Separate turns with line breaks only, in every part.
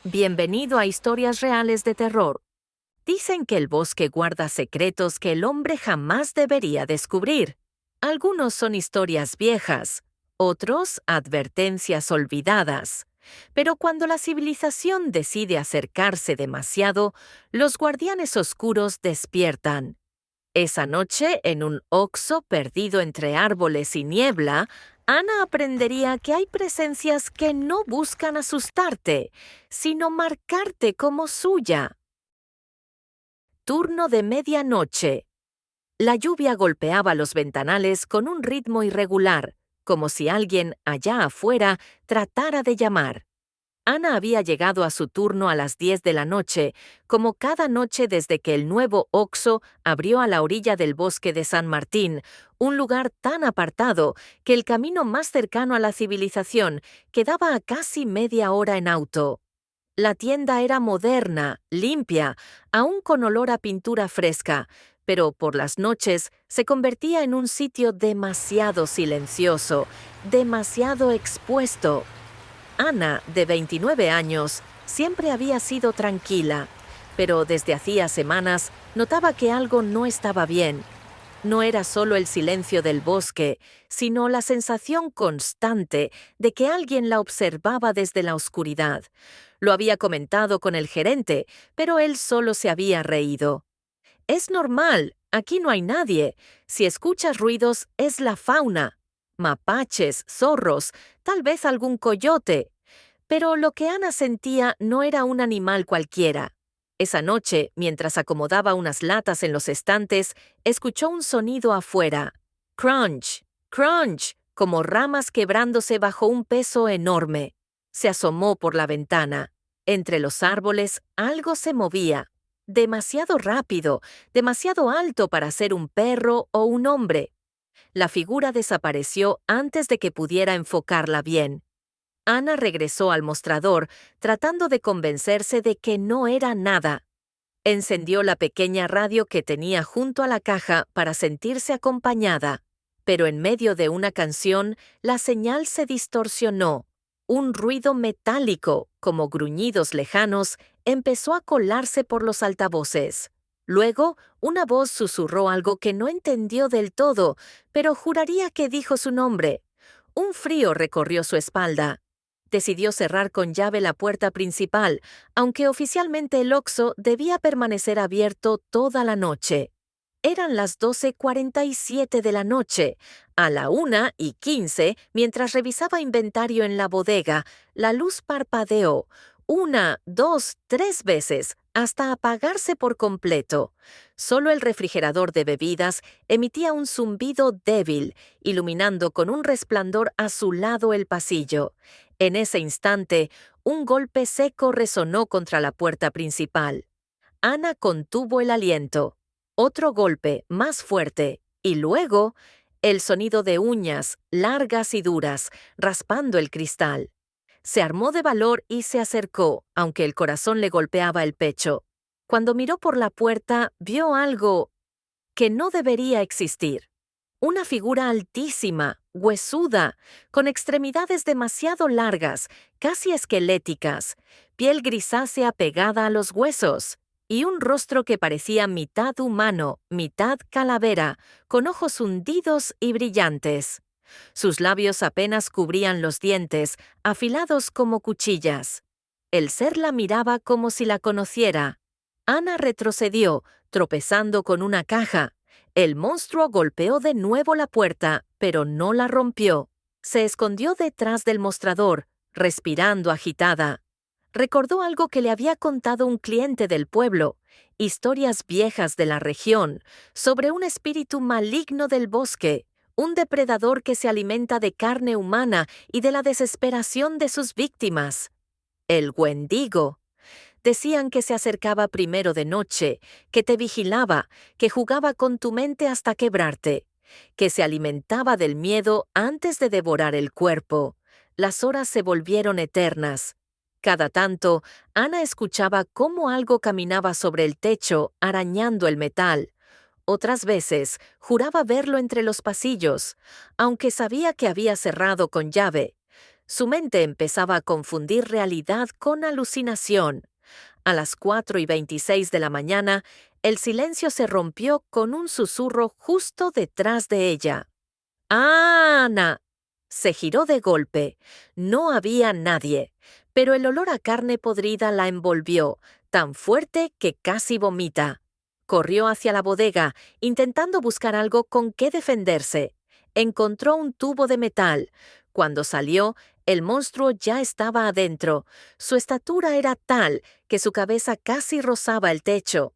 Bienvenido a Historias Reales de Terror. Dicen que el bosque guarda secretos que el hombre jamás debería descubrir. Algunos son historias viejas, otros advertencias olvidadas. Pero cuando la civilización decide acercarse demasiado, los guardianes oscuros despiertan. Esa noche, en un oxo perdido entre árboles y niebla, Ana aprendería que hay presencias que no buscan asustarte, sino marcarte como suya. Turno de medianoche. La lluvia golpeaba los ventanales con un ritmo irregular, como si alguien allá afuera tratara de llamar. Ana había llegado a su turno a las 10 de la noche, como cada noche desde que el nuevo Oxxo abrió a la orilla del bosque de San Martín, un lugar tan apartado que el camino más cercano a la civilización quedaba a casi media hora en auto. La tienda era moderna, limpia, aún con olor a pintura fresca, pero por las noches se convertía en un sitio demasiado silencioso, demasiado expuesto. Ana, de 29 años, siempre había sido tranquila, pero desde hacía semanas notaba que algo no estaba bien. No era solo el silencio del bosque, sino la sensación constante de que alguien la observaba desde la oscuridad. Lo había comentado con el gerente, pero él solo se había reído. «Es normal, aquí no hay nadie. Si escuchas ruidos, es la fauna. Mapaches, zorros, tal vez algún coyote». Pero lo que Ana sentía no era un animal cualquiera. Esa noche, mientras acomodaba unas latas en los estantes, escuchó un sonido afuera. Crunch, crunch, como ramas quebrándose bajo un peso enorme. Se asomó por la ventana. Entre los árboles algo se movía. Demasiado rápido, demasiado alto para ser un perro o un hombre. La figura desapareció antes de que pudiera enfocarla bien. Ana regresó al mostrador, tratando de convencerse de que no era nada. Encendió la pequeña radio que tenía junto a la caja para sentirse acompañada, pero en medio de una canción, la señal se distorsionó. Un ruido metálico, como gruñidos lejanos, empezó a colarse por los altavoces. Luego, una voz susurró algo que no entendió del todo, pero juraría que dijo su nombre. Un frío recorrió su espalda. Decidió cerrar con llave la puerta principal, aunque oficialmente el Oxxo debía permanecer abierto toda la noche. Eran las 12:47 de la noche. A la 1:15, mientras revisaba inventario en la bodega, la luz parpadeó, 1, 2, 3 veces, hasta apagarse por completo. Solo el refrigerador de bebidas emitía un zumbido débil, iluminando con un resplandor azulado el pasillo. En ese instante, un golpe seco resonó contra la puerta principal. Ana contuvo el aliento. Otro golpe, más fuerte, y luego el sonido de uñas, largas y duras, raspando el cristal. Se armó de valor y se acercó, aunque el corazón le golpeaba el pecho. Cuando miró por la puerta, vio algo que no debería existir. Una figura altísima, huesuda, con extremidades demasiado largas, casi esqueléticas, piel grisácea pegada a los huesos, y un rostro que parecía mitad humano, mitad calavera, con ojos hundidos y brillantes. Sus labios apenas cubrían los dientes, afilados como cuchillas. El ser la miraba como si la conociera. Ana retrocedió, tropezando con una caja. El monstruo golpeó de nuevo la puerta, pero no la rompió. Se escondió detrás del mostrador, respirando agitada. Recordó algo que le había contado un cliente del pueblo, historias viejas de la región, sobre un espíritu maligno del bosque, un depredador que se alimenta de carne humana y de la desesperación de sus víctimas. El Wendigo. Decían que se acercaba primero de noche, que te vigilaba, que jugaba con tu mente hasta quebrarte, que se alimentaba del miedo antes de devorar el cuerpo. Las horas se volvieron eternas. Cada tanto, Ana escuchaba cómo algo caminaba sobre el techo, arañando el metal. Otras veces, juraba verlo entre los pasillos, aunque sabía que había cerrado con llave. Su mente empezaba a confundir realidad con alucinación. A las 4:26 de la mañana, el silencio se rompió con un susurro justo detrás de ella. ¡Ana! Se giró de golpe. No había nadie, pero el olor a carne podrida la envolvió, tan fuerte que casi vomita. Corrió hacia la bodega, intentando buscar algo con qué defenderse. Encontró un tubo de metal. Cuando salió, el monstruo ya estaba adentro. Su estatura era tal que su cabeza casi rozaba el techo.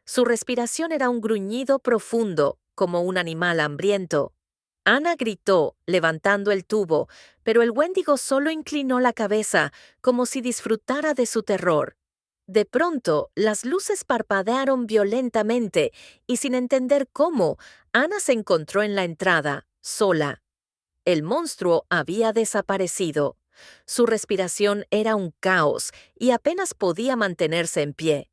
Su respiración era un gruñido profundo, como un animal hambriento. Ana gritó, levantando el tubo, pero el Wendigo solo inclinó la cabeza, como si disfrutara de su terror. De pronto, las luces parpadearon violentamente, y sin entender cómo, Ana se encontró en la entrada, sola. El monstruo había desaparecido. Su respiración era un caos, y apenas podía mantenerse en pie.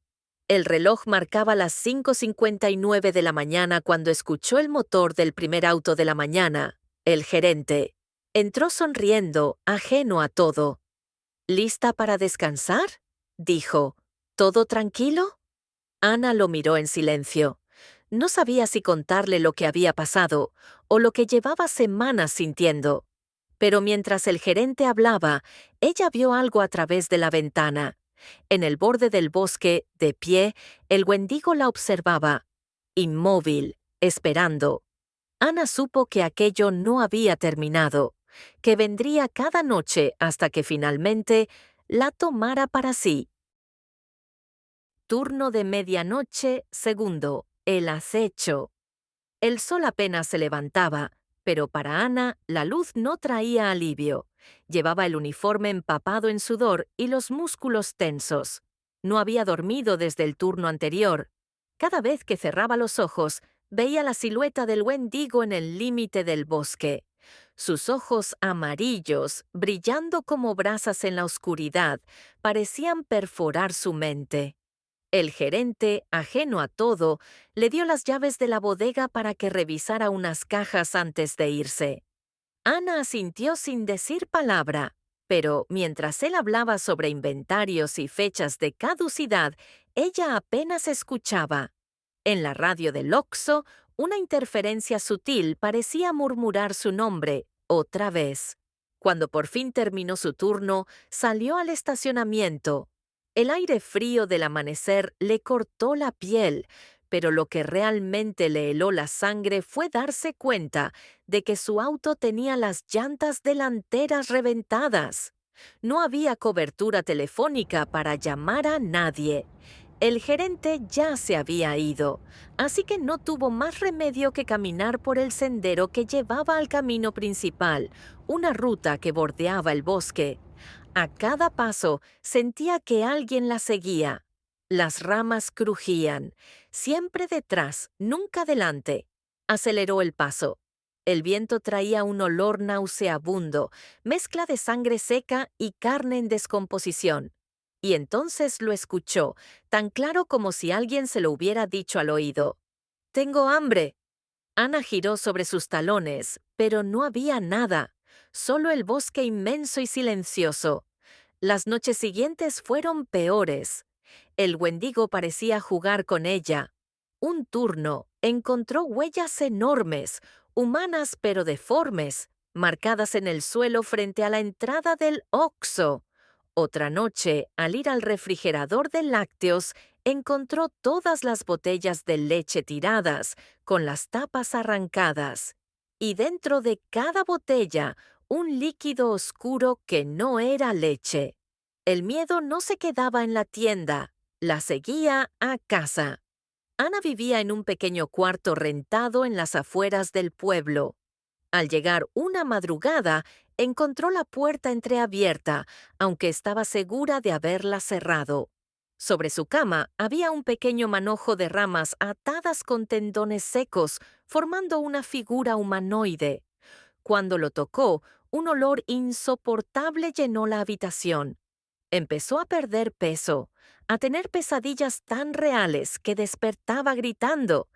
El reloj marcaba las 5:59 de la mañana cuando escuchó el motor del primer auto de la mañana. El gerente. Entró sonriendo, ajeno a todo. ¿Lista para descansar?, dijo. ¿Todo tranquilo? Ana lo miró en silencio. No sabía si contarle lo que había pasado o lo que llevaba semanas sintiendo. Pero mientras el gerente hablaba, ella vio algo a través de la ventana. En el borde del bosque, de pie, el Wendigo la observaba, inmóvil, esperando. Ana supo que aquello no había terminado, que vendría cada noche hasta que finalmente la tomara para sí. Turno de medianoche, segundo, el acecho. El sol apenas se levantaba, pero para Ana la luz no traía alivio. Llevaba el uniforme empapado en sudor y los músculos tensos. No había dormido desde el turno anterior. Cada vez que cerraba los ojos, veía la silueta del Wendigo en el límite del bosque. Sus ojos amarillos, brillando como brasas en la oscuridad, parecían perforar su mente. El gerente, ajeno a todo, le dio las llaves de la bodega para que revisara unas cajas antes de irse. Ana asintió sin decir palabra, pero mientras él hablaba sobre inventarios y fechas de caducidad, ella apenas escuchaba. En la radio del Oxxo, una interferencia sutil parecía murmurar su nombre, otra vez. Cuando por fin terminó su turno, salió al estacionamiento. El aire frío del amanecer le cortó la piel, pero lo que realmente le heló la sangre fue darse cuenta de que su auto tenía las llantas delanteras reventadas. No había cobertura telefónica para llamar a nadie. El gerente ya se había ido, así que no tuvo más remedio que caminar por el sendero que llevaba al camino principal, una ruta que bordeaba el bosque. A cada paso sentía que alguien la seguía. Las ramas crujían, siempre detrás, nunca delante. Aceleró el paso. El viento traía un olor nauseabundo, mezcla de sangre seca y carne en descomposición. Y entonces lo escuchó, tan claro como si alguien se lo hubiera dicho al oído. «Tengo hambre». Ana giró sobre sus talones, pero no había nada, solo el bosque inmenso y silencioso. Las noches siguientes fueron peores. El Wendigo parecía jugar con ella. Un turno encontró huellas enormes, humanas pero deformes, marcadas en el suelo frente a la entrada del Oxxo. Otra noche, al ir al refrigerador de lácteos, encontró todas las botellas de leche tiradas, con las tapas arrancadas. Y dentro de cada botella, un líquido oscuro que no era leche. El miedo no se quedaba en la tienda, la seguía a casa. Ana vivía en un pequeño cuarto rentado en las afueras del pueblo. Al llegar una madrugada, encontró la puerta entreabierta, aunque estaba segura de haberla cerrado. Sobre su cama había un pequeño manojo de ramas atadas con tendones secos, formando una figura humanoide. Cuando lo tocó, un olor insoportable llenó la habitación. Empezó a perder peso, a tener pesadillas tan reales que despertaba gritando.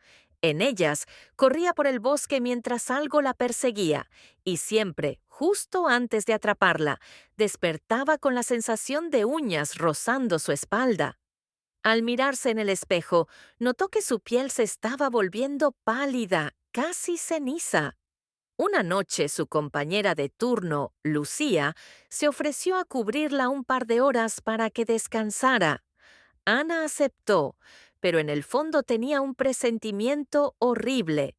En ellas, corría por el bosque mientras algo la perseguía, y siempre, justo antes de atraparla, despertaba con la sensación de uñas rozando su espalda. Al mirarse en el espejo, notó que su piel se estaba volviendo pálida, casi ceniza. Una noche su compañera de turno, Lucía, se ofreció a cubrirla un par de horas para que descansara. Ana aceptó, pero en el fondo tenía un presentimiento horrible.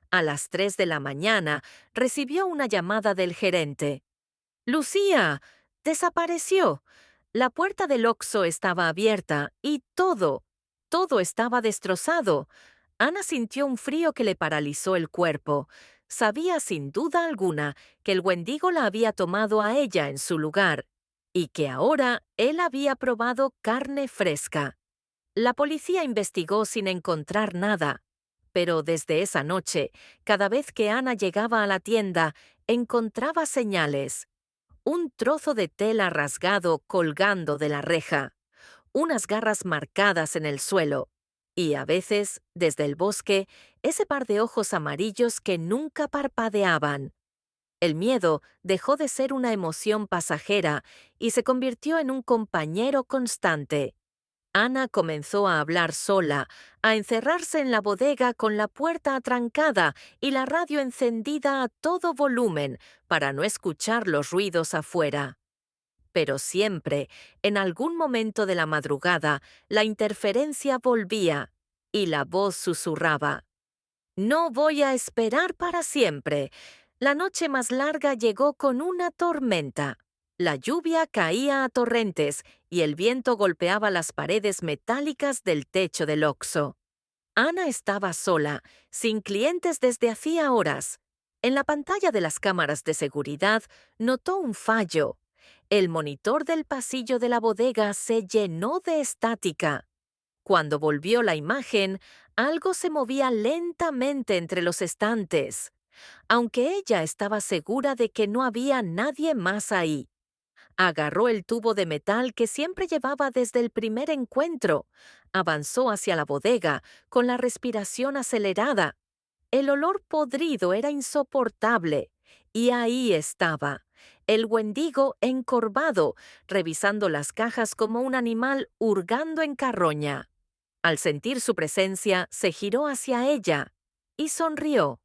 A las 3 de la mañana recibió una llamada del gerente. «Lucía, desapareció. La puerta del Oxxo estaba abierta y todo estaba destrozado». Ana sintió un frío que le paralizó el cuerpo. Sabía sin duda alguna que el Wendigo la había tomado a ella en su lugar y que ahora él había probado carne fresca. La policía investigó sin encontrar nada, pero desde esa noche, cada vez que Ana llegaba a la tienda, encontraba señales. Un trozo de tela rasgado colgando de la reja, unas garras marcadas en el suelo, y a veces, desde el bosque, ese par de ojos amarillos que nunca parpadeaban. El miedo dejó de ser una emoción pasajera y se convirtió en un compañero constante. Ana comenzó a hablar sola, a encerrarse en la bodega con la puerta atrancada y la radio encendida a todo volumen para no escuchar los ruidos afuera. Pero siempre, en algún momento de la madrugada, la interferencia volvía y la voz susurraba: «No voy a esperar para siempre». La noche más larga llegó con una tormenta. La lluvia caía a torrentes y el viento golpeaba las paredes metálicas del techo del Oxxo. Ana estaba sola, sin clientes desde hacía horas. En la pantalla de las cámaras de seguridad notó un fallo. El monitor del pasillo de la bodega se llenó de estática. Cuando volvió la imagen, algo se movía lentamente entre los estantes, aunque ella estaba segura de que no había nadie más ahí. Agarró el tubo de metal que siempre llevaba desde el primer encuentro. Avanzó hacia la bodega, con la respiración acelerada. El olor podrido era insoportable. Y ahí estaba, el Wendigo encorvado, revisando las cajas como un animal hurgando en carroña. Al sentir su presencia, se giró hacia ella y sonrió.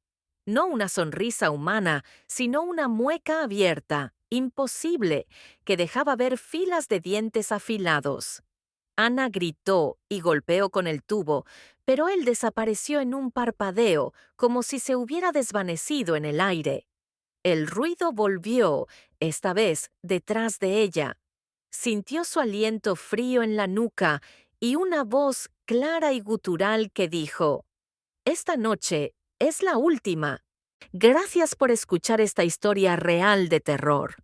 No una sonrisa humana, sino una mueca abierta, imposible, que dejaba ver filas de dientes afilados. Ana gritó y golpeó con el tubo, pero él desapareció en un parpadeo, como si se hubiera desvanecido en el aire. El ruido volvió, esta vez detrás de ella. Sintió su aliento frío en la nuca y una voz clara y gutural que dijo: «Esta noche es la última. Gracias por escuchar esta historia real de terror».